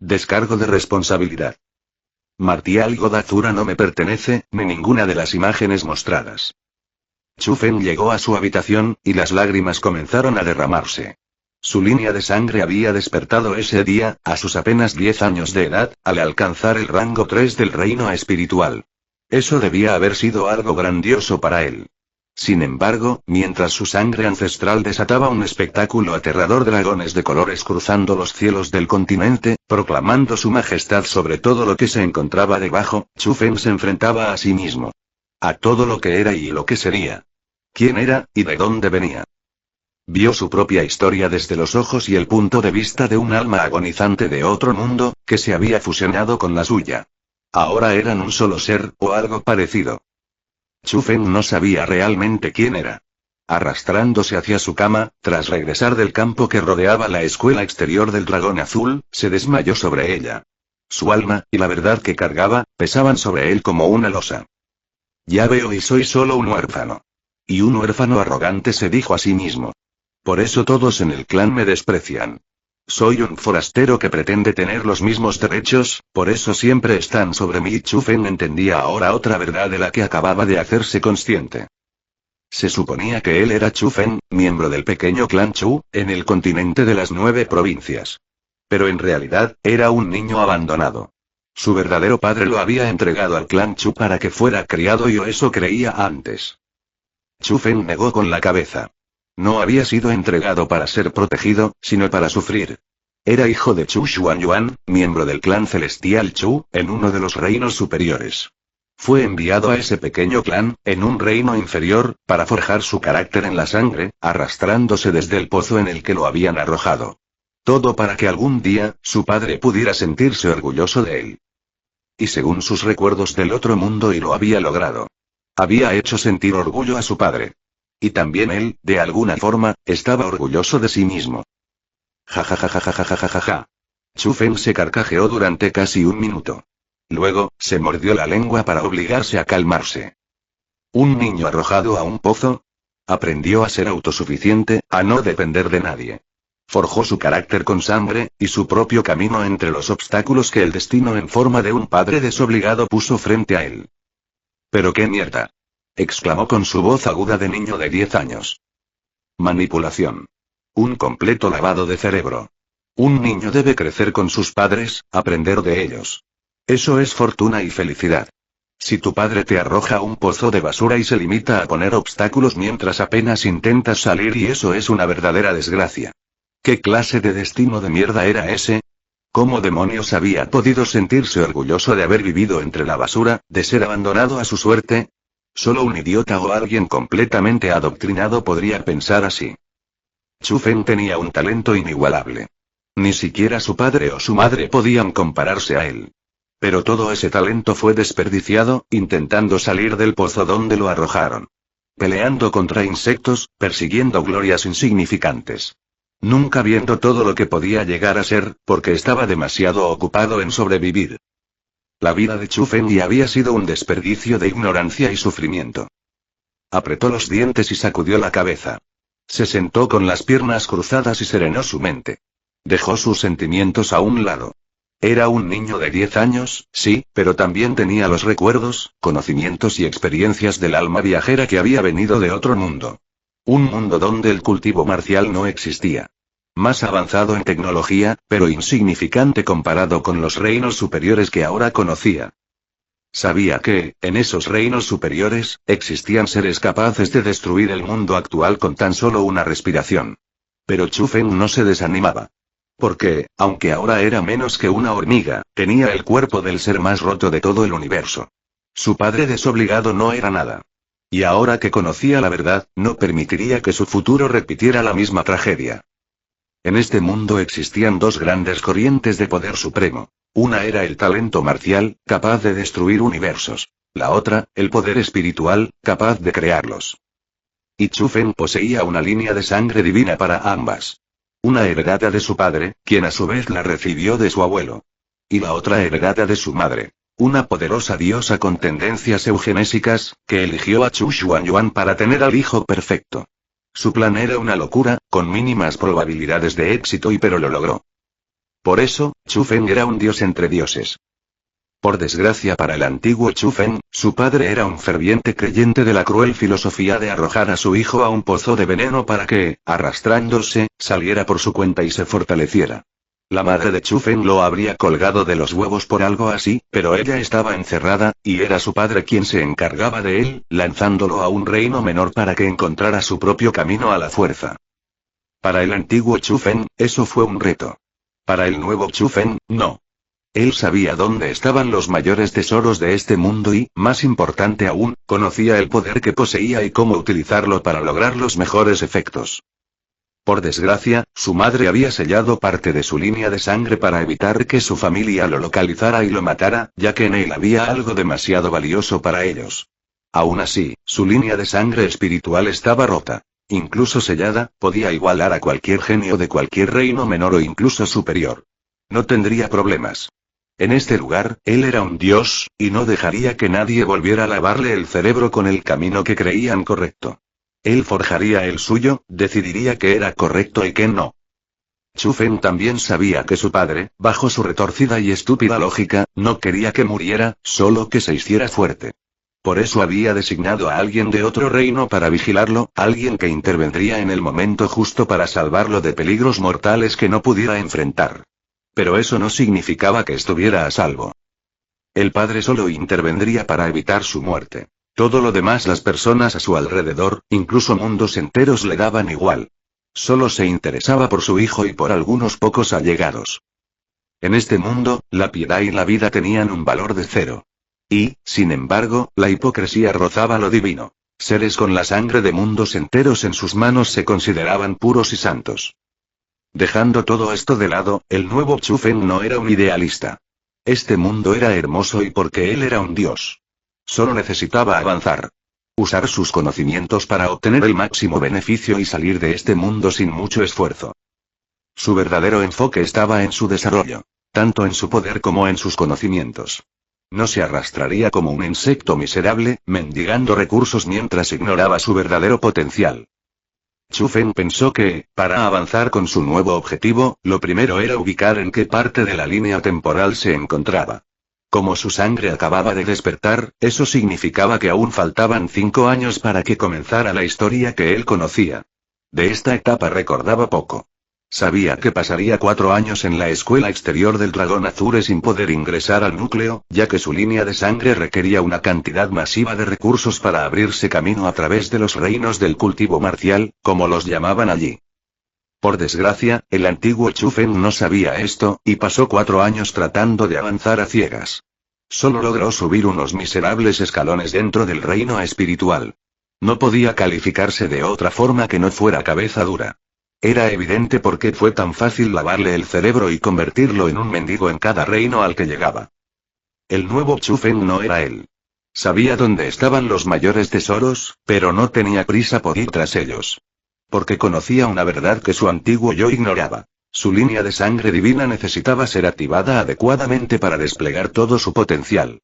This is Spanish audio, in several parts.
Descargo de responsabilidad. Martial Godazura no me pertenece, ni ninguna de las imágenes mostradas. Chu Fen llegó a su habitación, y las lágrimas comenzaron a derramarse. Su línea de sangre había despertado ese día, a sus apenas 10 años de edad, al alcanzar el rango 3 del reino espiritual. Eso debía haber sido algo grandioso para él. Sin embargo, mientras su sangre ancestral desataba un espectáculo aterrador, dragones de colores cruzando los cielos del continente, proclamando su majestad sobre todo lo que se encontraba debajo, Chu Fen se enfrentaba a sí mismo. A todo lo que era y lo que sería. ¿Quién era, y de dónde venía? Vio su propia historia desde los ojos y el punto de vista de un alma agonizante de otro mundo, que se había fusionado con la suya. Ahora eran un solo ser, o algo parecido. Chu Fen no sabía realmente quién era. Arrastrándose hacia su cama, tras regresar del campo que rodeaba la escuela exterior del dragón azul, se desmayó sobre ella. Su alma, y la verdad que cargaba, pesaban sobre él como una losa. Ya veo, y soy solo un huérfano. Y un huérfano arrogante, se dijo a sí mismo. Por eso todos en el clan me desprecian. Soy un forastero que pretende tener los mismos derechos, por eso siempre están sobre mí. Chu Fen entendía ahora otra verdad de la que acababa de hacerse consciente. Se suponía que él era Chu Fen, miembro del pequeño clan Chu, en el continente de las 9 provincias. Pero en realidad, era un niño abandonado. Su verdadero padre lo había entregado al clan Chu para que fuera criado, y eso creía antes. Chu Fen negó con la cabeza. No había sido entregado para ser protegido, sino para sufrir. Era hijo de Chu Xuanyuan, miembro del clan celestial Chu, en uno de los reinos superiores. Fue enviado a ese pequeño clan, en un reino inferior, para forjar su carácter en la sangre, arrastrándose desde el pozo en el que lo habían arrojado. Todo para que algún día, su padre pudiera sentirse orgulloso de él. Y según sus recuerdos del otro mundo, y lo había logrado. Había hecho sentir orgullo a su padre. Y también él, de alguna forma, estaba orgulloso de sí mismo. Ja. Chu Fen se carcajeó durante casi un minuto. Luego, se mordió la lengua para obligarse a calmarse. ¿Un niño arrojado a un pozo? Aprendió a ser autosuficiente, a no depender de nadie. Forjó su carácter con sangre, y su propio camino entre los obstáculos que el destino en forma de un padre desobligado puso frente a él. ¿Pero qué mierda?, exclamó con su voz aguda de niño de 10 años. Manipulación. Un completo lavado de cerebro. Un niño debe crecer con sus padres, aprender de ellos. Eso es fortuna y felicidad. Si tu padre te arroja a un pozo de basura y se limita a poner obstáculos mientras apenas intentas salir, y eso es una verdadera desgracia. ¿Qué clase de destino de mierda era ese? ¿Cómo demonios había podido sentirse orgulloso de haber vivido entre la basura, de ser abandonado a su suerte? Solo un idiota o alguien completamente adoctrinado podría pensar así. Chu Fen tenía un talento inigualable. Ni siquiera su padre o su madre podían compararse a él. Pero todo ese talento fue desperdiciado, intentando salir del pozo donde lo arrojaron. Peleando contra insectos, persiguiendo glorias insignificantes. Nunca viendo todo lo que podía llegar a ser, porque estaba demasiado ocupado en sobrevivir. La vida de Chu Fen ya había sido un desperdicio de ignorancia y sufrimiento. Apretó los dientes y sacudió la cabeza. Se sentó con las piernas cruzadas y serenó su mente. Dejó sus sentimientos a un lado. Era un niño de 10 años, sí, pero también tenía los recuerdos, conocimientos y experiencias del alma viajera que había venido de otro mundo. Un mundo donde el cultivo marcial no existía. Más avanzado en tecnología, pero insignificante comparado con los reinos superiores que ahora conocía. Sabía que, en esos reinos superiores, existían seres capaces de destruir el mundo actual con tan solo una respiración. Pero Chu Fen no se desanimaba. Porque, aunque ahora era menos que una hormiga, tenía el cuerpo del ser más roto de todo el universo. Su padre desobligado no era nada. Y ahora que conocía la verdad, no permitiría que su futuro repitiera la misma tragedia. En este mundo existían dos grandes corrientes de poder supremo. Una era el talento marcial, capaz de destruir universos. La otra, el poder espiritual, capaz de crearlos. Y Chu Fen poseía una línea de sangre divina para ambas. Una heredada de su padre, quien a su vez la recibió de su abuelo. Y la otra heredada de su madre. Una poderosa diosa con tendencias eugenésicas, que eligió a Chu Xuanyuan para tener al hijo perfecto. Su plan era una locura, con mínimas probabilidades de éxito, pero lo logró. Por eso, Chu Feng era un dios entre dioses. Por desgracia para el antiguo Chu Feng, su padre era un ferviente creyente de la cruel filosofía de arrojar a su hijo a un pozo de veneno para que, arrastrándose, saliera por su cuenta y se fortaleciera. La madre de Chu Feng lo habría colgado de los huevos por algo así, pero ella estaba encerrada, y era su padre quien se encargaba de él, lanzándolo a un reino menor para que encontrara su propio camino a la fuerza. Para el antiguo Chu Feng, eso fue un reto. Para el nuevo Chu Feng, no. Él sabía dónde estaban los mayores tesoros de este mundo y, más importante aún, conocía el poder que poseía y cómo utilizarlo para lograr los mejores efectos. Por desgracia, su madre había sellado parte de su línea de sangre para evitar que su familia lo localizara y lo matara, ya que en él había algo demasiado valioso para ellos. Aún así, su línea de sangre espiritual estaba rota. Incluso sellada, podía igualar a cualquier genio de cualquier reino menor o incluso superior. No tendría problemas. En este lugar, él era un dios, y no dejaría que nadie volviera a lavarle el cerebro con el camino que creían correcto. Él forjaría el suyo, decidiría qué era correcto y qué no. Chu Feng también sabía que su padre, bajo su retorcida y estúpida lógica, no quería que muriera, solo que se hiciera fuerte. Por eso había designado a alguien de otro reino para vigilarlo, alguien que intervendría en el momento justo para salvarlo de peligros mortales que no pudiera enfrentar. Pero eso no significaba que estuviera a salvo. El padre solo intervendría para evitar su muerte. Todo lo demás, las personas a su alrededor, incluso mundos enteros, le daban igual. Solo se interesaba por su hijo y por algunos pocos allegados. En este mundo, la piedad y la vida tenían un valor de 0. Y, sin embargo, la hipocresía rozaba lo divino. Seres con la sangre de mundos enteros en sus manos se consideraban puros y santos. Dejando todo esto de lado, el nuevo Chu Feng no era un idealista. Este mundo era hermoso y porque él era un dios. Solo necesitaba avanzar. Usar sus conocimientos para obtener el máximo beneficio y salir de este mundo sin mucho esfuerzo. Su verdadero enfoque estaba en su desarrollo. Tanto en su poder como en sus conocimientos. No se arrastraría como un insecto miserable, mendigando recursos mientras ignoraba su verdadero potencial. Chu Feng pensó que, para avanzar con su nuevo objetivo, lo primero era ubicar en qué parte de la línea temporal se encontraba. Como su sangre acababa de despertar, eso significaba que aún faltaban 5 años para que comenzara la historia que él conocía. De esta etapa recordaba poco. Sabía que pasaría 4 años en la escuela exterior del dragón Azure sin poder ingresar al núcleo, ya que su línea de sangre requería una cantidad masiva de recursos para abrirse camino a través de los reinos del cultivo marcial, como los llamaban allí. Por desgracia, el antiguo Chu Feng no sabía esto, y pasó 4 años tratando de avanzar a ciegas. Solo logró subir unos miserables escalones dentro del reino espiritual. No podía calificarse de otra forma que no fuera cabeza dura. Era evidente por qué fue tan fácil lavarle el cerebro y convertirlo en un mendigo en cada reino al que llegaba. El nuevo Chu Feng no era él. Sabía dónde estaban los mayores tesoros, pero no tenía prisa por ir tras ellos. Porque conocía una verdad que su antiguo yo ignoraba. Su línea de sangre divina necesitaba ser activada adecuadamente para desplegar todo su potencial.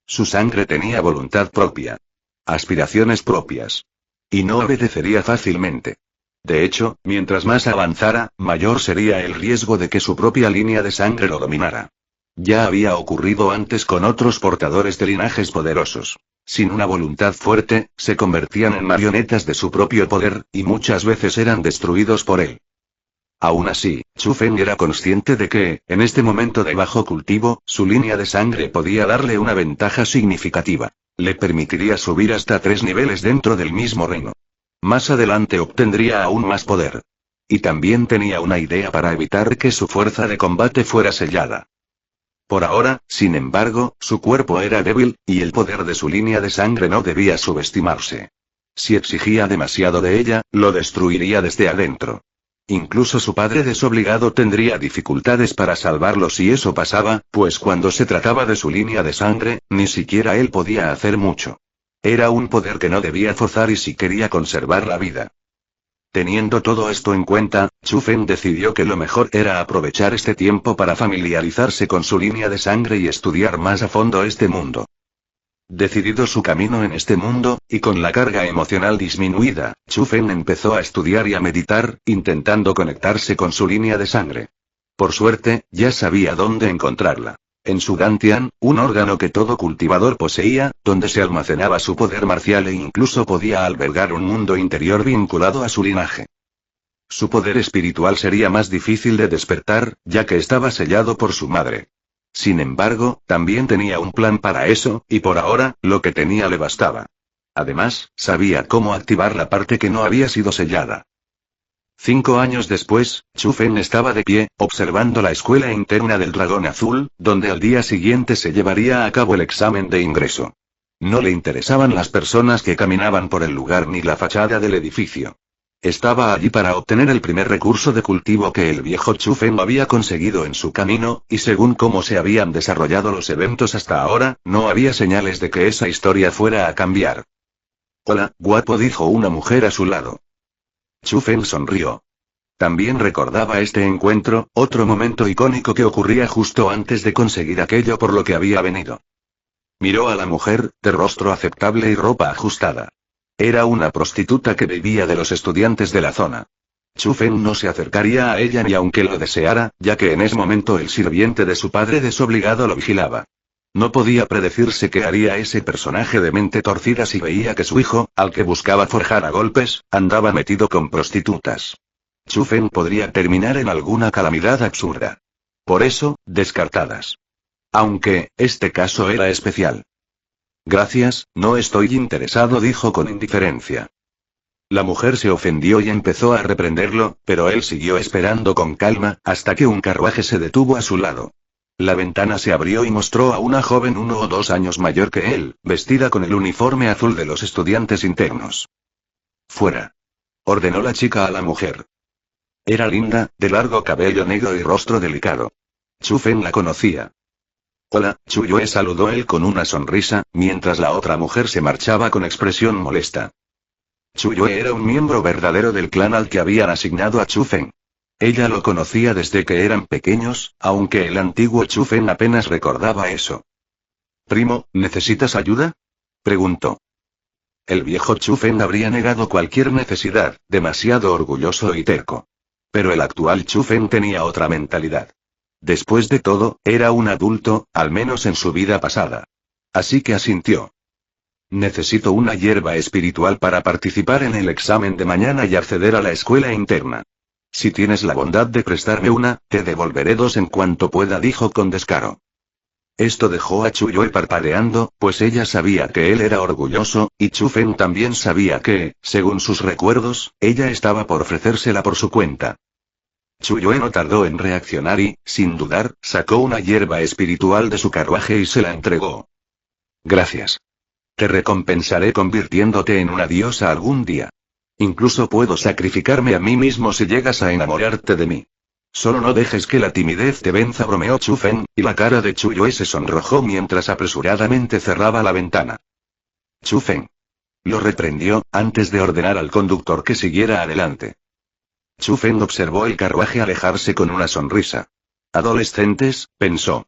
Su sangre tenía voluntad propia. Aspiraciones propias. Y no obedecería fácilmente. De hecho, mientras más avanzara, mayor sería el riesgo de que su propia línea de sangre lo dominara. Ya había ocurrido antes con otros portadores de linajes poderosos. Sin una voluntad fuerte, se convertían en marionetas de su propio poder, y muchas veces eran destruidos por él. Aún así, Chu Feng era consciente de que, en este momento de bajo cultivo, su línea de sangre podía darle una ventaja significativa. Le permitiría subir hasta 3 niveles dentro del mismo reino. Más adelante obtendría aún más poder. Y también tenía una idea para evitar que su fuerza de combate fuera sellada. Por ahora, sin embargo, su cuerpo era débil, y el poder de su línea de sangre no debía subestimarse. Si exigía demasiado de ella, lo destruiría desde adentro. Incluso su padre desobligado tendría dificultades para salvarlo si eso pasaba, pues cuando se trataba de su línea de sangre, ni siquiera él podía hacer mucho. Era un poder que no debía forzar y si quería conservar la vida. Teniendo todo esto en cuenta, Chu Feng decidió que lo mejor era aprovechar este tiempo para familiarizarse con su línea de sangre y estudiar más a fondo este mundo. Decidido su camino en este mundo, y con la carga emocional disminuida, Chu Feng empezó a estudiar y a meditar, intentando conectarse con su línea de sangre. Por suerte, ya sabía dónde encontrarla. En su Dantian, un órgano que todo cultivador poseía, donde se almacenaba su poder marcial e incluso podía albergar un mundo interior vinculado a su linaje. Su poder espiritual sería más difícil de despertar, ya que estaba sellado por su madre. Sin embargo, también tenía un plan para eso, y por ahora, lo que tenía le bastaba. Además, sabía cómo activar la parte que no había sido sellada. 5 años después, Chu Feng estaba de pie, observando la escuela interna del Dragón Azul, donde al día siguiente se llevaría a cabo el examen de ingreso. No le interesaban las personas que caminaban por el lugar ni la fachada del edificio. Estaba allí para obtener el primer recurso de cultivo que el viejo Chu Feng había conseguido en su camino, y según cómo se habían desarrollado los eventos hasta ahora, no había señales de que esa historia fuera a cambiar. «Hola, guapo», dijo una mujer a su lado. Chu Feng sonrió. También recordaba este encuentro, otro momento icónico que ocurría justo antes de conseguir aquello por lo que había venido. Miró a la mujer, de rostro aceptable y ropa ajustada. Era una prostituta que vivía de los estudiantes de la zona. Chu Feng no se acercaría a ella ni aunque lo deseara, ya que en ese momento el sirviente de su padre desobligado lo vigilaba. No podía predecirse qué haría ese personaje de mente torcida si veía que su hijo, al que buscaba forjar a golpes, andaba metido con prostitutas. Chu Feng podría terminar en alguna calamidad absurda. Por eso, descartadas. Aunque, este caso era especial. «Gracias, no estoy interesado», dijo con indiferencia. La mujer se ofendió y empezó a reprenderlo, pero él siguió esperando con calma, hasta que un carruaje se detuvo a su lado. La ventana se abrió y mostró a una joven 1 o 2 años mayor que él, vestida con el uniforme azul de los estudiantes internos. «Fuera», ordenó la chica a la mujer. Era linda, de largo cabello negro y rostro delicado. Chu Feng la conocía. «Hola, Chu Yue», saludó él con una sonrisa, mientras la otra mujer se marchaba con expresión molesta. Chu Yue era un miembro verdadero del clan al que habían asignado a Chu Feng. Ella lo conocía desde que eran pequeños, aunque el antiguo Chu Feng apenas recordaba eso. «Primo, ¿necesitas ayuda?», preguntó. El viejo Chu Feng habría negado cualquier necesidad, demasiado orgulloso y terco. Pero el actual Chu Feng tenía otra mentalidad. Después de todo, era un adulto, al menos en su vida pasada. Así que asintió. «Necesito una hierba espiritual para participar en el examen de mañana y acceder a la escuela interna. Si tienes la bondad de prestarme una, te devolveré 2 en cuanto pueda», dijo con descaro. Esto dejó a Chu Yue parpadeando, pues ella sabía que él era orgulloso, y Chu Feng también sabía que, según sus recuerdos, ella estaba por ofrecérsela por su cuenta. Chu Yue no tardó en reaccionar y, sin dudar, sacó una hierba espiritual de su carruaje y se la entregó. «Gracias. Te recompensaré convirtiéndote en una diosa algún día. Incluso puedo sacrificarme a mí mismo si llegas a enamorarte de mí. Solo no dejes que la timidez te venza», bromeó Chu Feng, y la cara de Chu Yue se sonrojó mientras apresuradamente cerraba la ventana. «Chu Feng», lo reprendió, antes de ordenar al conductor que siguiera adelante. Chu Feng observó el carruaje alejarse con una sonrisa. «Adolescentes», pensó.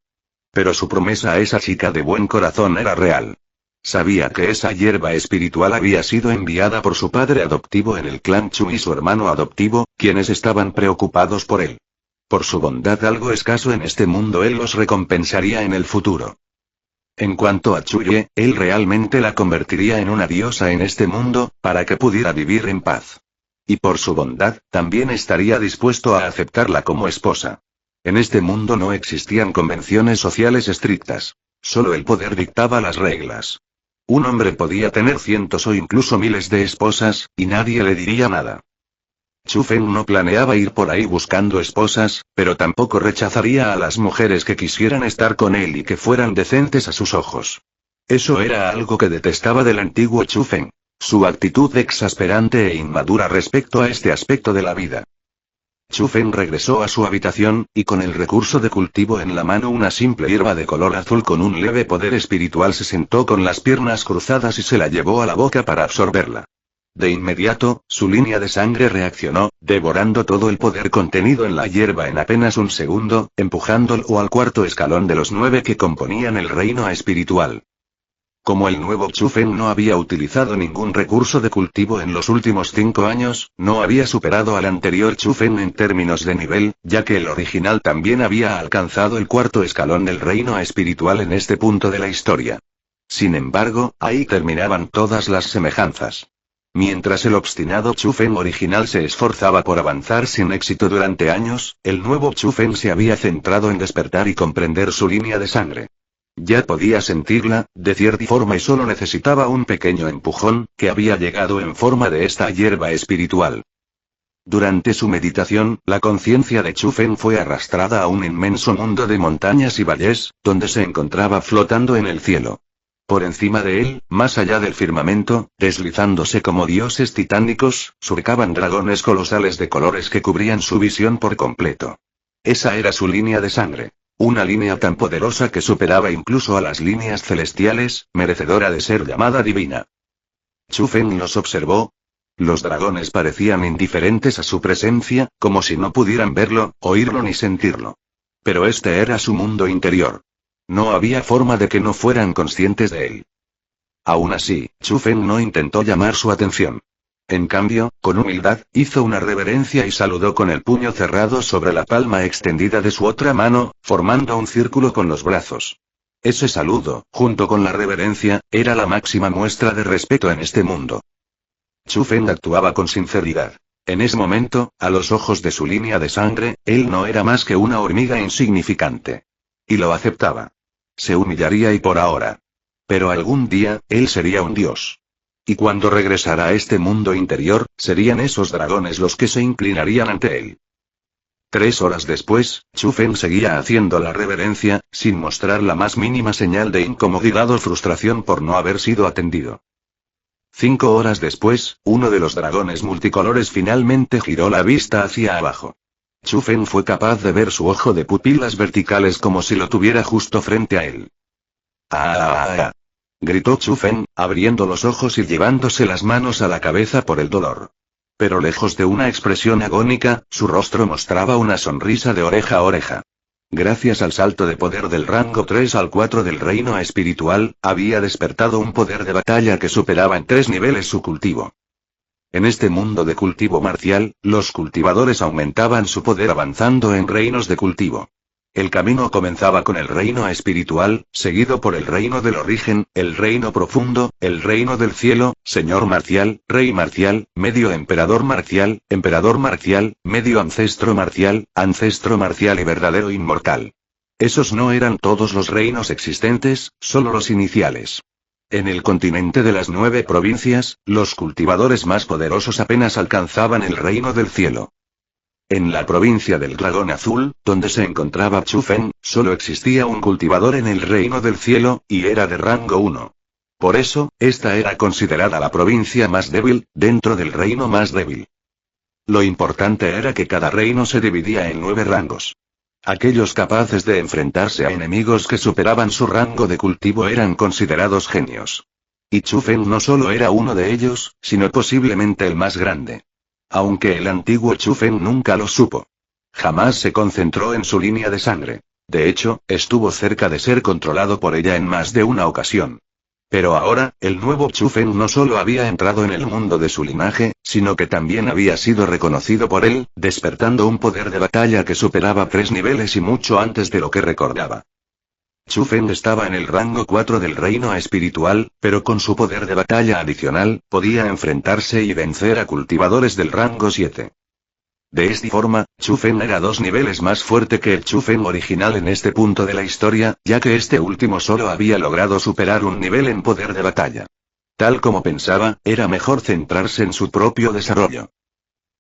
Pero su promesa a esa chica de buen corazón era real. Sabía que esa hierba espiritual había sido enviada por su padre adoptivo en el clan Chu y su hermano adoptivo, quienes estaban preocupados por él. Por su bondad algo escaso en este mundo él los recompensaría en el futuro. En cuanto a Chu Yue, él realmente la convertiría en una diosa en este mundo, para que pudiera vivir en paz. Y por su bondad, también estaría dispuesto a aceptarla como esposa. En este mundo no existían convenciones sociales estrictas. Solo el poder dictaba las reglas. Un hombre podía tener cientos o incluso miles de esposas, y nadie le diría nada. Chu Feng no planeaba ir por ahí buscando esposas, pero tampoco rechazaría a las mujeres que quisieran estar con él y que fueran decentes a sus ojos. Eso era algo que detestaba del antiguo Chu Feng. Su actitud exasperante e inmadura respecto a este aspecto de la vida. Chu Feng regresó a su habitación, y con el recurso de cultivo en la mano, una simple hierba de color azul con un leve poder espiritual, se sentó con las piernas cruzadas y se la llevó a la boca para absorberla. De inmediato, su línea de sangre reaccionó, devorando todo el poder contenido en la hierba en apenas un segundo, empujándolo al 4.º escalón de los 9 que componían el reino espiritual. Como el nuevo Chufen no había utilizado ningún recurso de cultivo en los últimos 5 años, no había superado al anterior Chufen en términos de nivel, ya que el original también había alcanzado el 4.º escalón del reino espiritual en este punto de la historia. Sin embargo, ahí terminaban todas las semejanzas. Mientras el obstinado Chufen original se esforzaba por avanzar sin éxito durante años, el nuevo Chufen se había centrado en despertar y comprender su línea de sangre. Ya podía sentirla, de cierta forma, y solo necesitaba un pequeño empujón, que había llegado en forma de esta hierba espiritual. Durante su meditación, la conciencia de Chufen fue arrastrada a un inmenso mundo de montañas y valles, donde se encontraba flotando en el cielo. Por encima de él, más allá del firmamento, deslizándose como dioses titánicos, surcaban dragones colosales de colores que cubrían su visión por completo. Esa era su línea de sangre. Una línea tan poderosa que superaba incluso a las líneas celestiales, merecedora de ser llamada divina. Chufen los observó. Los dragones parecían indiferentes a su presencia, como si no pudieran verlo, oírlo ni sentirlo. Pero este era su mundo interior. No había forma de que no fueran conscientes de él. Aún así, Chufen no intentó llamar su atención. En cambio, con humildad, hizo una reverencia y saludó con el puño cerrado sobre la palma extendida de su otra mano, formando un círculo con los brazos. Ese saludo, junto con la reverencia, era la máxima muestra de respeto en este mundo. Chufen actuaba con sinceridad. En ese momento, a los ojos de su línea de sangre, él no era más que una hormiga insignificante. Y lo aceptaba. Se humillaría y por ahora. Pero algún día, él sería un dios. Y cuando regresara a este mundo interior, serían esos dragones los que se inclinarían ante él. 3 horas después, Chufen seguía haciendo la reverencia, sin mostrar la más mínima señal de incomodidad o frustración por no haber sido atendido. 5 horas después, uno de los dragones multicolores finalmente giró la vista hacia abajo. Chufen fue capaz de ver su ojo de pupilas verticales como si lo tuviera justo frente a él. ¡Ah! Gritó Chufen, abriendo los ojos y llevándose las manos a la cabeza por el dolor. Pero lejos de una expresión agónica, su rostro mostraba una sonrisa de oreja a oreja. Gracias al salto de poder del rango 3 al 4 del reino espiritual, había despertado un poder de batalla que superaba en 3 niveles su cultivo. En este mundo de cultivo marcial, los cultivadores aumentaban su poder avanzando en reinos de cultivo. El camino comenzaba con el reino espiritual, seguido por el reino del origen, el reino profundo, el reino del cielo, señor marcial, rey marcial, medio emperador marcial, medio ancestro marcial y verdadero inmortal. Esos no eran todos los reinos existentes, solo los iniciales. En el continente de las 9 provincias, los cultivadores más poderosos apenas alcanzaban el reino del cielo. En la provincia del dragón azul, donde se encontraba Chufen, solo existía un cultivador en el reino del cielo, y era de rango 1. Por eso, esta era considerada la provincia más débil, dentro del reino más débil. Lo importante era que cada reino se dividía en 9 rangos. Aquellos capaces de enfrentarse a enemigos que superaban su rango de cultivo eran considerados genios. Y Chufen no solo era uno de ellos, sino posiblemente el más grande. Aunque el antiguo Chufen nunca lo supo. Jamás se concentró en su línea de sangre. De hecho, estuvo cerca de ser controlado por ella en más de una ocasión. Pero ahora, el nuevo Chufen no solo había entrado en el mundo de su linaje, sino que también había sido reconocido por él, despertando un poder de batalla que superaba 3 niveles y mucho antes de lo que recordaba. Chufen estaba en el rango 4 del reino espiritual, pero con su poder de batalla adicional, podía enfrentarse y vencer a cultivadores del rango 7. De esta forma, Chufen era 2 niveles más fuerte que el Chufen original en este punto de la historia, ya que este último solo había logrado superar un nivel en poder de batalla. Tal como pensaba, era mejor centrarse en su propio desarrollo.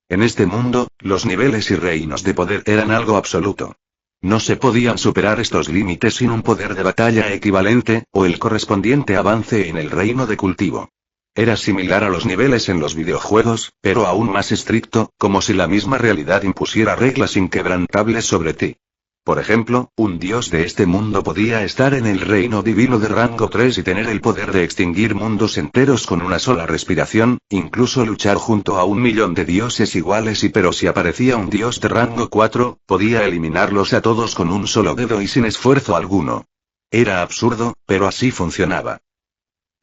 En este mundo, los niveles y reinos de poder eran algo absoluto. No se podían superar estos límites sin un poder de batalla equivalente, o el correspondiente avance en el reino de cultivo. Era similar a los niveles en los videojuegos, pero aún más estricto, como si la misma realidad impusiera reglas inquebrantables sobre ti. Por ejemplo, un dios de este mundo podía estar en el reino divino de rango 3 y tener el poder de extinguir mundos enteros con una sola respiración, incluso luchar junto a 1.000.000 de dioses iguales pero si aparecía un dios de rango 4, podía eliminarlos a todos con un solo dedo y sin esfuerzo alguno. Era absurdo, pero así funcionaba.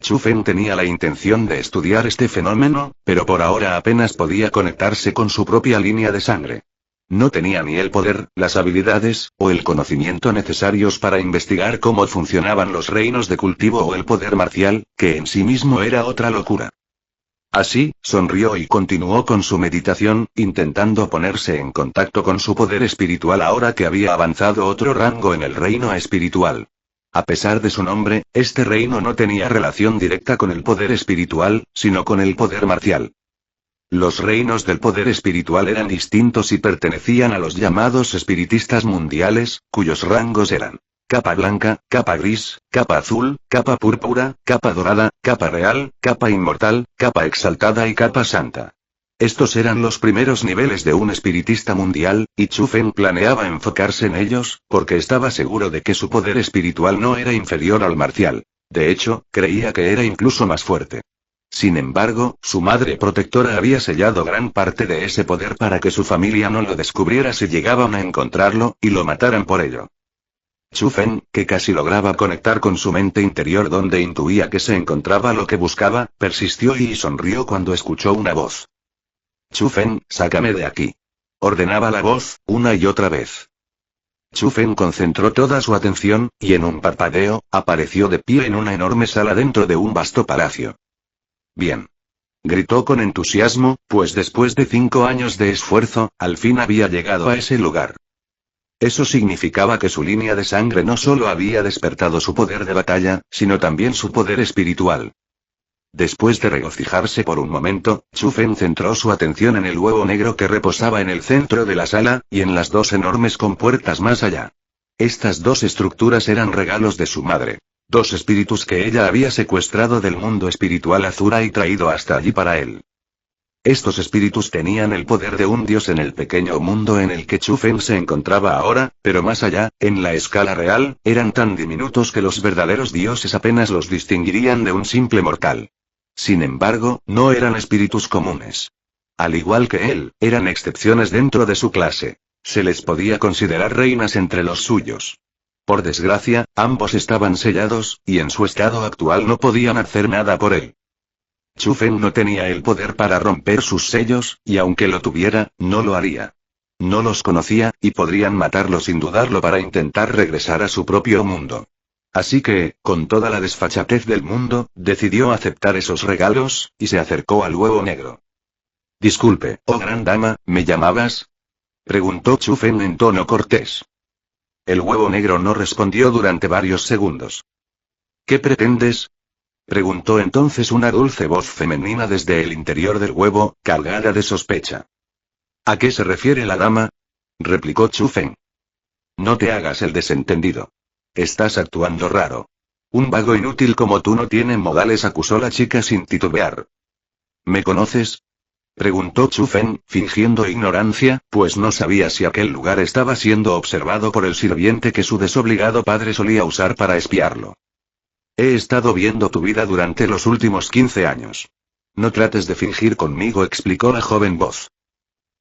Chu Fen tenía la intención de estudiar este fenómeno, pero por ahora apenas podía conectarse con su propia línea de sangre. No tenía ni el poder, las habilidades, o el conocimiento necesarios para investigar cómo funcionaban los reinos de cultivo o el poder marcial, que en sí mismo era otra locura. Así, sonrió y continuó con su meditación, intentando ponerse en contacto con su poder espiritual ahora que había avanzado otro rango en el reino espiritual. A pesar de su nombre, este reino no tenía relación directa con el poder espiritual, sino con el poder marcial. Los reinos del poder espiritual eran distintos y pertenecían a los llamados espiritistas mundiales, cuyos rangos eran capa blanca, capa gris, capa azul, capa púrpura, capa dorada, capa real, capa inmortal, capa exaltada y capa santa. Estos eran los primeros niveles de un espiritista mundial, y Chu Fen planeaba enfocarse en ellos, porque estaba seguro de que su poder espiritual no era inferior al marcial. De hecho, creía que era incluso más fuerte. Sin embargo, su madre protectora había sellado gran parte de ese poder para que su familia no lo descubriera si llegaban a encontrarlo, y lo mataran por ello. Chu Fen, que casi lograba conectar con su mente interior donde intuía que se encontraba lo que buscaba, persistió y sonrió cuando escuchó una voz. Chu Fen, sácame de aquí. Ordenaba la voz, una y otra vez. Chu Fen concentró toda su atención, y en un parpadeo, apareció de pie en una enorme sala dentro de un vasto palacio. Bien. Gritó con entusiasmo, pues después de 5 años de esfuerzo, al fin había llegado a ese lugar. Eso significaba que su línea de sangre no solo había despertado su poder de batalla, sino también su poder espiritual. Después de regocijarse por un momento, Chu Fen centró su atención en el huevo negro que reposaba en el centro de la sala, y en las 2 enormes compuertas más allá. Estas 2 estructuras eran regalos de su madre. 2 espíritus que ella había secuestrado del mundo espiritual Azura y traído hasta allí para él. Estos espíritus tenían el poder de un dios en el pequeño mundo en el que Chu Fen se encontraba ahora, pero más allá, en la escala real, eran tan diminutos que los verdaderos dioses apenas los distinguirían de un simple mortal. Sin embargo, no eran espíritus comunes. Al igual que él, eran excepciones dentro de su clase. Se les podía considerar reinas entre los suyos. Por desgracia, ambos estaban sellados, y en su estado actual no podían hacer nada por él. Chu Fen no tenía el poder para romper sus sellos, y aunque lo tuviera, no lo haría. No los conocía, y podrían matarlo sin dudarlo para intentar regresar a su propio mundo. Así que, con toda la desfachatez del mundo, decidió aceptar esos regalos, y se acercó al huevo negro. Disculpe, oh gran dama, ¿me llamabas? Preguntó Chu Fen en tono cortés. El huevo negro no respondió durante varios segundos. ¿Qué pretendes? Preguntó entonces una dulce voz femenina desde el interior del huevo, cargada de sospecha. ¿A qué se refiere la dama? Replicó Chu Fen. No te hagas el desentendido. Estás actuando raro. Un vago inútil como tú no tiene modales, acusó la chica sin titubear. ¿Me conoces? Preguntó Chu Fen, fingiendo ignorancia, pues no sabía si aquel lugar estaba siendo observado por el sirviente que su desobligado padre solía usar para espiarlo. He estado viendo tu vida durante los últimos 15 años. No trates de fingir conmigo, explicó la joven voz.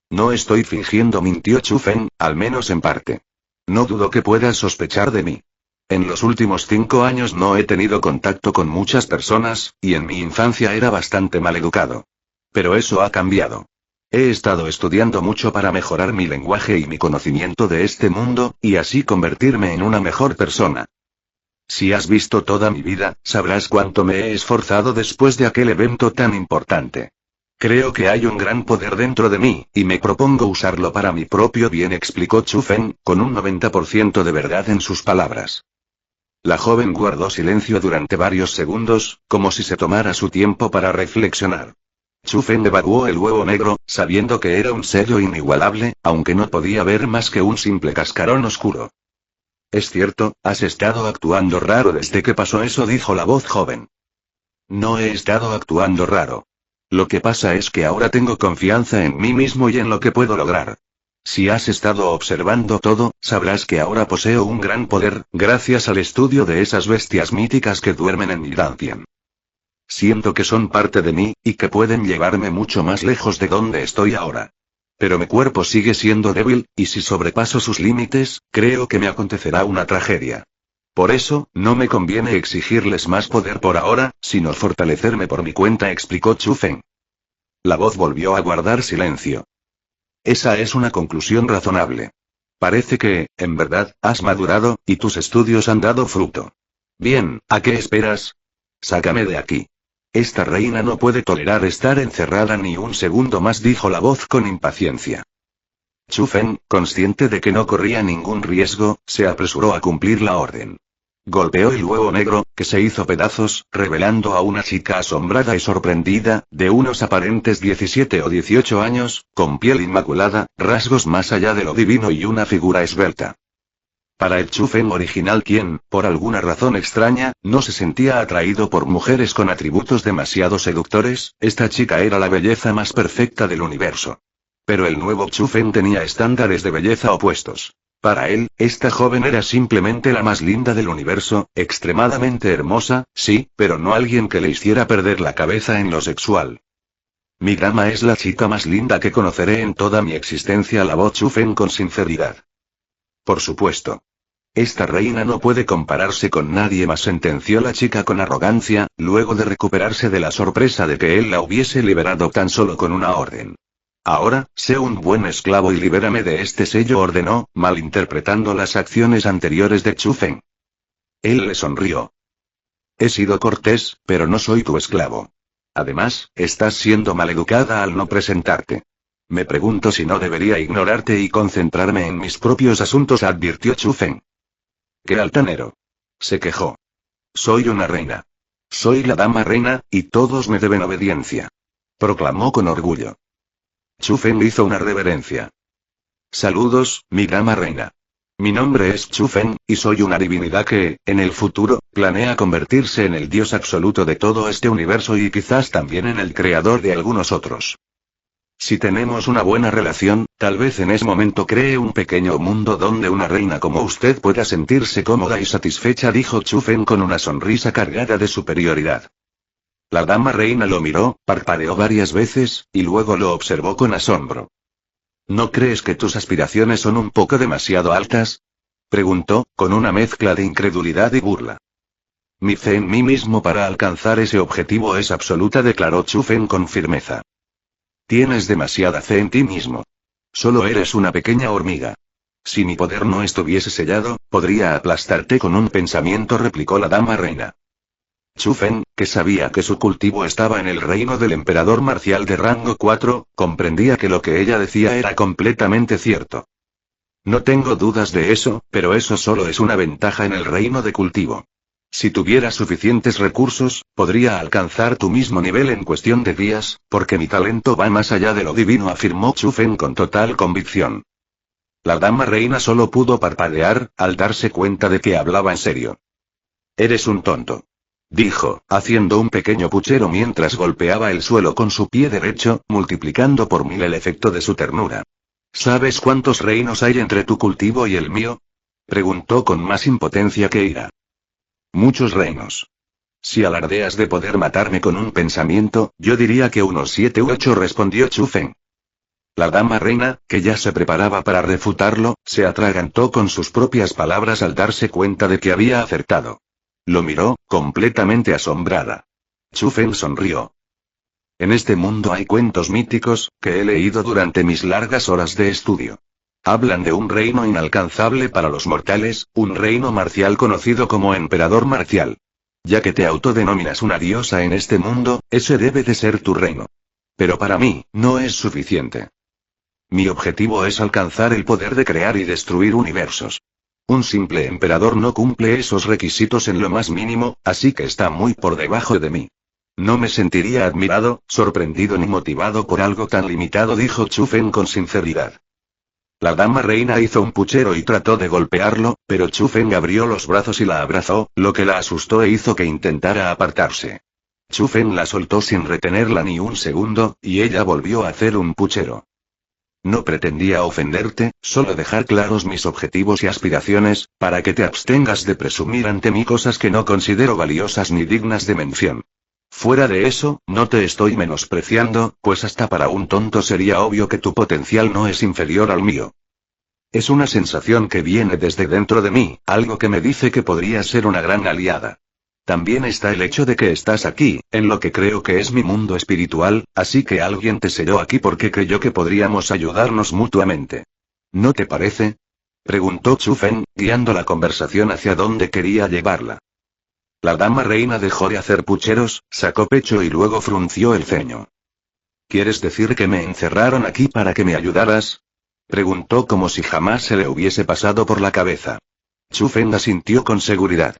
No estoy fingiendo, mintió Chu Fen, al menos en parte. No dudo que puedas sospechar de mí. En los últimos 5 años no he tenido contacto con muchas personas, y en mi infancia era bastante maleducado. Pero eso ha cambiado. He estado estudiando mucho para mejorar mi lenguaje y mi conocimiento de este mundo, y así convertirme en una mejor persona. Si has visto toda mi vida, sabrás cuánto me he esforzado después de aquel evento tan importante. Creo que hay un gran poder dentro de mí, y me propongo usarlo para mi propio bien, explicó Chu Fen, con un 90% de verdad en sus palabras. La joven guardó silencio durante varios segundos, como si se tomara su tiempo para reflexionar. Chu Fen evaluó el huevo negro, sabiendo que era un sello inigualable, aunque no podía ver más que un simple cascarón oscuro. Es cierto, has estado actuando raro desde que pasó eso, dijo la voz joven. No he estado actuando raro. Lo que pasa es que ahora tengo confianza en mí mismo y en lo que puedo lograr. Si has estado observando todo, sabrás que ahora poseo un gran poder, gracias al estudio de esas bestias míticas que duermen en mi Dantian. Siento que son parte de mí, y que pueden llevarme mucho más lejos de donde estoy ahora. Pero mi cuerpo sigue siendo débil, y si sobrepaso sus límites, creo que me acontecerá una tragedia. Por eso, no me conviene exigirles más poder por ahora, sino fortalecerme por mi cuenta, explicó Chu Feng. La voz volvió a guardar silencio. Esa es una conclusión razonable. Parece que, en verdad, has madurado, y tus estudios han dado fruto. Bien, ¿a qué esperas? Sácame de aquí. Esta reina no puede tolerar estar encerrada ni un segundo más, dijo la voz con impaciencia. Chu Feng, consciente de que no corría ningún riesgo, se apresuró a cumplir la orden. Golpeó el huevo negro, que se hizo pedazos, revelando a una chica asombrada y sorprendida, de unos aparentes 17 o 18 años, con piel inmaculada, rasgos más allá de lo divino y una figura esbelta. Para el Chu Feng original, quien, por alguna razón extraña, no se sentía atraído por mujeres con atributos demasiado seductores, esta chica era la belleza más perfecta del universo. Pero el nuevo Chu Feng tenía estándares de belleza opuestos. Para él, esta joven era simplemente la más linda del universo, extremadamente hermosa, sí, pero no alguien que le hiciera perder la cabeza en lo sexual. Mi dama es la chica más linda que conoceré en toda mi existencia, alabó Chu Feng con sinceridad. Por supuesto. Esta reina no puede compararse con nadie más, sentenció la chica con arrogancia, luego de recuperarse de la sorpresa de que él la hubiese liberado tan solo con una orden. Ahora, sé un buen esclavo y libérame de este sello, ordenó, malinterpretando las acciones anteriores de Chu Feng. Él le sonrió. He sido cortés, pero no soy tu esclavo. Además, estás siendo maleducada al no presentarte. Me pregunto si no debería ignorarte y concentrarme en mis propios asuntos, advirtió Chu Feng. ¡Qué altanero! Se quejó. Soy una reina. Soy la dama reina, y todos me deben obediencia. Proclamó con orgullo. Chu Feng hizo una reverencia. Saludos, mi dama reina. Mi nombre es Chu Feng, y soy una divinidad que, en el futuro, planea convertirse en el dios absoluto de todo este universo y quizás también en el creador de algunos otros. Si tenemos una buena relación, tal vez en ese momento cree un pequeño mundo donde una reina como usted pueda sentirse cómoda y satisfecha, dijo Chu Feng con una sonrisa cargada de superioridad. La dama reina lo miró, parpadeó varias veces, y luego lo observó con asombro. ¿No crees que tus aspiraciones son un poco demasiado altas? Preguntó, con una mezcla de incredulidad y burla. Mi fe en mí mismo para alcanzar ese objetivo es absoluta, declaró Chu Feng con firmeza. Tienes demasiada fe en ti mismo. Solo eres una pequeña hormiga. Si mi poder no estuviese sellado, podría aplastarte con un pensamiento, replicó la dama reina. Chu Feng, que sabía que su cultivo estaba en el reino del emperador marcial de rango 4, comprendía que lo que ella decía era completamente cierto. No tengo dudas de eso, pero eso solo es una ventaja en el reino de cultivo. Si tuviera suficientes recursos, podría alcanzar tu mismo nivel en cuestión de días, porque mi talento va más allá de lo divino, afirmó Chu Feng con total convicción. La dama reina solo pudo parpadear, al darse cuenta de que hablaba en serio. Eres un tonto. Dijo, haciendo un pequeño puchero mientras golpeaba el suelo con su pie derecho, multiplicando por 1000 el efecto de su ternura. ¿Sabes cuántos reinos hay entre tu cultivo y el mío? Preguntó con más impotencia que ira. Muchos reinos. Si alardeas de poder matarme con un pensamiento, yo diría que unos 7 u 8, respondió Chu Feng. La dama reina, que ya se preparaba para refutarlo, se atragantó con sus propias palabras al darse cuenta de que había acertado. Lo miró, completamente asombrada. Chu Feng sonrió. En este mundo hay cuentos míticos, que he leído durante mis largas horas de estudio. Hablan de un reino inalcanzable para los mortales, un reino marcial conocido como emperador marcial. Ya que te autodenominas una diosa en este mundo, ese debe de ser tu reino. Pero para mí, no es suficiente. Mi objetivo es alcanzar el poder de crear y destruir universos. Un simple emperador no cumple esos requisitos en lo más mínimo, así que está muy por debajo de mí. No me sentiría admirado, sorprendido ni motivado por algo tan limitado, dijo Chu Feng con sinceridad. La dama reina hizo un puchero y trató de golpearlo, pero Chu Feng abrió los brazos y la abrazó, lo que la asustó e hizo que intentara apartarse. Chu Feng la soltó sin retenerla ni un segundo, y ella volvió a hacer un puchero. No pretendía ofenderte, solo dejar claros mis objetivos y aspiraciones, para que te abstengas de presumir ante mí cosas que no considero valiosas ni dignas de mención. Fuera de eso, no te estoy menospreciando, pues hasta para un tonto sería obvio que tu potencial no es inferior al mío. Es una sensación que viene desde dentro de mí, algo que me dice que podría ser una gran aliada. También está el hecho de que estás aquí, en lo que creo que es mi mundo espiritual, así que alguien te selló aquí porque creyó que podríamos ayudarnos mutuamente. ¿No te parece? Preguntó Chu Feng, guiando la conversación hacia donde quería llevarla. La dama reina dejó de hacer pucheros, sacó pecho y luego frunció el ceño. ¿Quieres decir que me encerraron aquí para que me ayudaras? Preguntó como si jamás se le hubiese pasado por la cabeza. Chu Feng asintió con seguridad.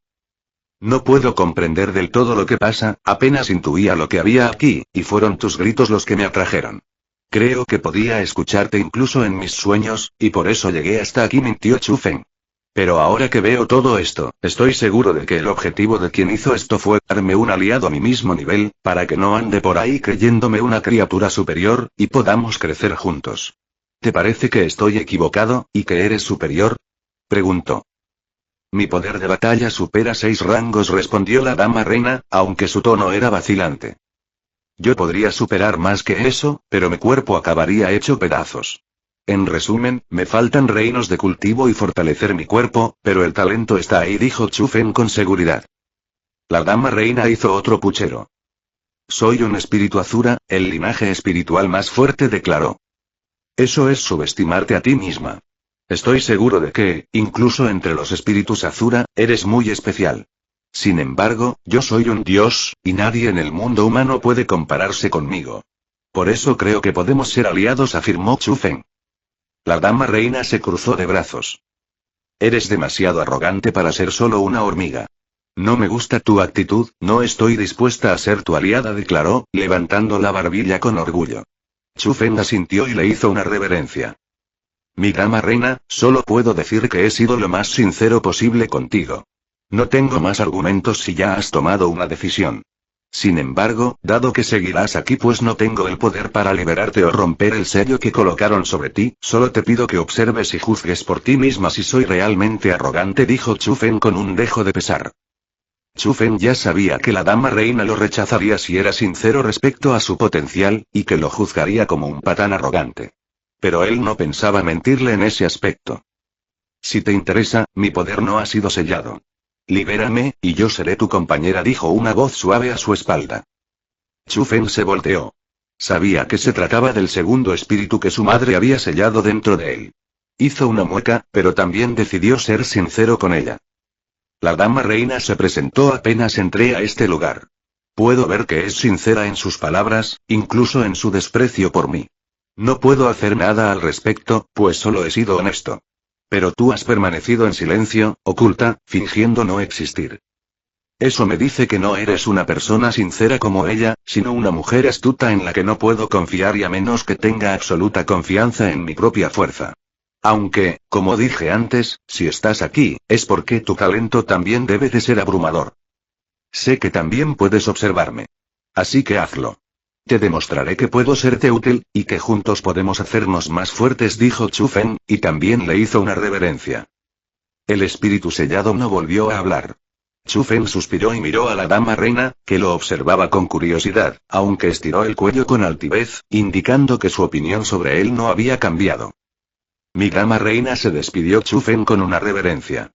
No puedo comprender del todo lo que pasa, apenas intuía lo que había aquí, y fueron tus gritos los que me atrajeron. Creo que podía escucharte incluso en mis sueños, y por eso llegué hasta aquí, mintió Chu Feng. Pero ahora que veo todo esto, estoy seguro de que el objetivo de quien hizo esto fue darme un aliado a mi mismo nivel, para que no ande por ahí creyéndome una criatura superior, y podamos crecer juntos. ¿Te parece que estoy equivocado, y que eres superior? Preguntó. Mi poder de batalla supera 6 rangos, respondió la dama reina, aunque su tono era vacilante. Yo podría superar más que eso, pero mi cuerpo acabaría hecho pedazos. En resumen, me faltan reinos de cultivo y fortalecer mi cuerpo, pero el talento está ahí, dijo Chu Feng con seguridad. La dama reina hizo otro puchero. Soy un espíritu Azura, el linaje espiritual más fuerte, declaró. Eso es subestimarte a ti misma. Estoy seguro de que, incluso entre los espíritus Azura, eres muy especial. Sin embargo, yo soy un dios, y nadie en el mundo humano puede compararse conmigo. Por eso creo que podemos ser aliados, afirmó Chu Feng. La dama reina se cruzó de brazos. Eres demasiado arrogante para ser solo una hormiga. No me gusta tu actitud, no estoy dispuesta a ser tu aliada, declaró, levantando la barbilla con orgullo. Chu Feng asintió y le hizo una reverencia. Mi dama reina, solo puedo decir que he sido lo más sincero posible contigo. No tengo más argumentos si ya has tomado una decisión. Sin embargo, dado que seguirás aquí pues no tengo el poder para liberarte o romper el sello que colocaron sobre ti, solo te pido que observes y juzgues por ti misma si soy realmente arrogante, dijo Chu Feng con un dejo de pesar. Chu Feng ya sabía que la dama reina lo rechazaría si era sincero respecto a su potencial, y que lo juzgaría como un patán arrogante. Pero él no pensaba mentirle en ese aspecto. Si te interesa, mi poder no ha sido sellado. Libérame, y yo seré tu compañera, dijo una voz suave a su espalda. Chu Feng se volteó. Sabía que se trataba del segundo espíritu que su madre había sellado dentro de él. Hizo una mueca, pero también decidió ser sincero con ella. La dama reina se presentó apenas entré a este lugar. Puedo ver que es sincera en sus palabras, incluso en su desprecio por mí. No puedo hacer nada al respecto, pues solo he sido honesto. Pero tú has permanecido en silencio, oculta, fingiendo no existir. Eso me dice que no eres una persona sincera como ella, sino una mujer astuta en la que no puedo confiar y a menos que tenga absoluta confianza en mi propia fuerza. Aunque, como dije antes, si estás aquí, es porque tu talento también debe de ser abrumador. Sé que también puedes observarme. Así que hazlo. Te demostraré que puedo serte útil, y que juntos podemos hacernos más fuertes, dijo Chu Feng, y también le hizo una reverencia. El espíritu sellado no volvió a hablar. Chu Feng suspiró y miró a la dama reina, que lo observaba con curiosidad, aunque estiró el cuello con altivez, indicando que su opinión sobre él no había cambiado. Mi dama reina, se despidió Chu Feng con una reverencia.